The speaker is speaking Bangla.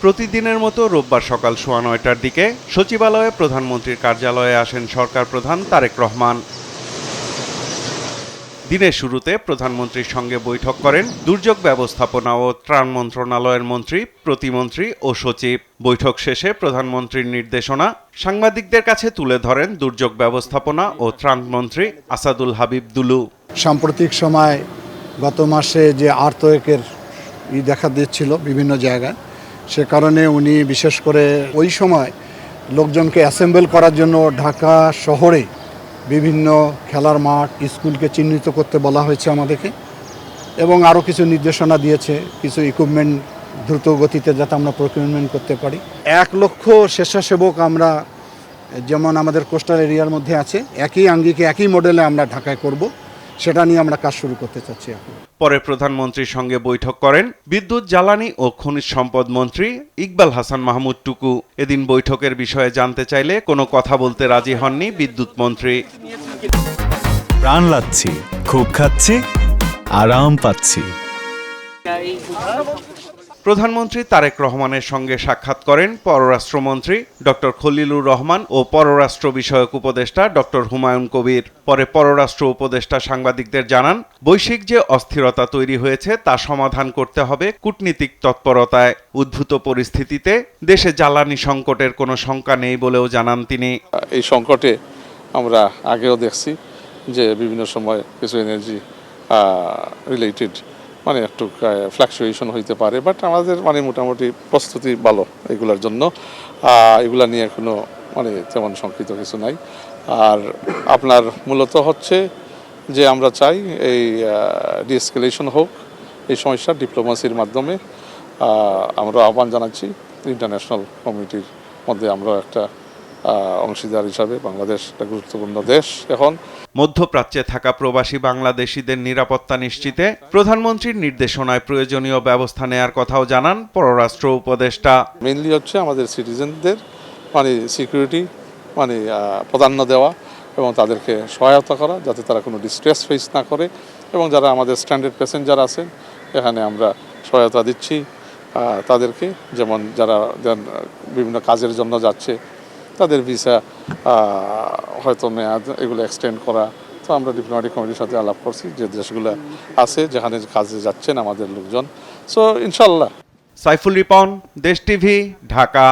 প্রতিদিনের মতো রোববার সকাল ৯:১০টার দিকে সচিবালয়ে প্রধানমন্ত্রীর কার্যালয়ে আসেন সরকার প্রধান তারেক রহমান। দিনের শুরুতে প্রধানমন্ত্রীর সঙ্গে বৈঠক করেন দুর্যোগ ব্যবস্থাপনা ও ত্রাণ মন্ত্রণালয়ের মন্ত্রী, প্রতিমন্ত্রী ও সচিব। বৈঠক শেষে প্রধানমন্ত্রীর নির্দেশনা সাংবাদিকদের কাছে তুলে ধরেন দুর্যোগ ব্যবস্থাপনা ও ত্রাণ মন্ত্রী আসাদুল হাবিব দুলু। সাম্প্রতিক সময় গত মাসে যে আর্থকোয়েকের দেখা দিচ্ছিল বিভিন্ন জায়গায়, সে কারণে উনি বিশেষ করে ওই সময় লোকজনকে অ্যাসেম্বল করার জন্য ঢাকা শহরে বিভিন্ন খেলার মাঠ, স্কুলকে চিহ্নিত করতে বলা হয়েছে আমাদেরকে, এবং আরও কিছু নির্দেশনা দিয়েছে কিছু ইকুইপমেন্ট দ্রুত গতিতে যাতে আমরা প্রকিউরমেন্ট করতে পারি। ১,০০,০০০ স্বেচ্ছাসেবক আমরা যেমন আমাদের কোস্টাল এরিয়ার মধ্যে আছে, একই আঙ্গিকে একই মডেলে আমরা ঢাকায় করব, সেটা নিয়ে আমরা কাজ শুরু করতে চাচ্ছি এখন। পরে প্রধানমন্ত্রীর সঙ্গে বৈঠক করেন বিদ্যুৎ, জ্বালানি ও খনিজ সম্পদ মন্ত্রী ইকবাল হাসান মাহমুদ টুকু। এদিন বৈঠকের বিষয়ে জানতে চাইলে কোনো কথা বলতে রাজি হননি বিদ্যুৎ মন্ত্রী। প্রাণ লাগছে, খুব খাচ্ছি, আরাম পাচ্ছি। প্রধানমন্ত্রী তারেক রহমানের সঙ্গে সাক্ষাৎ করেন পররাষ্ট্রমন্ত্রী ডক্টর খলিলুর রহমান ও পররাষ্ট্র বিষয়ক উপদেষ্টা ডক্টর হুমায়ুন কবির। পরে পররাষ্ট্র উপদেষ্টা সাংবাদিকদের জানান, বৈশ্বিক যে অস্থিরতা তৈরি হয়েছে তা সমাধান করতে হবে কূটনীতিক তৎপরতায়। উদ্ভূত পরিস্থিতিতে দেশে জ্বালানি সংকটের কোনো শঙ্কা নেই বলেও জানান তিনি। এই সংকটে আমরা আগেও দেখছি যে বিভিন্ন সময় কিছু এনার্জি রিলেটেড একটু ফ্লাকচুয়েশন হইতে পারে, বাট আমাদের মোটামুটি প্রস্তুতি ভালো এগুলোর জন্য। এগুলা নিয়ে কোনো তেমন শঙ্কিত কিছু নাই। আর আপনার মূলত হচ্ছে যে আমরা চাই এই ডিএসকেলেশন হোক, এই সমস্যার ডিপ্লোমাসির মাধ্যমে। আমরা আহ্বান জানাচ্ছি ইন্টারন্যাশনাল কমিউনিটির মধ্যে, আমরা একটা অংশীদার হিসাবে বাংলাদেশ একটা গুরুত্বপূর্ণ দেশ। এখন মধ্যপ্রাচ্যে থাকা প্রবাসী বাংলাদেশিদের নিরাপত্তা নিশ্চিতে প্রধানমন্ত্রীর নির্দেশনায় প্রয়োজনীয় ব্যবস্থা নেয়ার কথাও জানান পররাষ্ট্র উপদেষ্টা। মেইনলি হচ্ছে আমাদের সিটিজেনদের সিকিউরিটি প্রাধান্য দেওয়া এবং তাদেরকে সহায়তা করা, যাতে তারা কোনো ডিস্ট্রেস ফেস না করে। এবং যারা আমাদের স্ট্যান্ডার্ড প্যাসেঞ্জার আছেন, এখানে আমরা সহায়তা দিচ্ছি তাদেরকে, যেমন যারা বিভিন্ন কাজের জন্য যাচ্ছে, তাদের ভিসা হয়তো মেয়াদ এগুলো এক্সটেন্ড করা। তো আমরা ডিপ্লোম্যাটিক কমিটির সাথে আলাপ করছি যে দেশগুলো আছে যেখানে কাজে যাচ্ছেন আমাদের লোকজন। সো ইনশাল্লাহ। সাইফুল রিপন, দেশ টিভি, ঢাকা।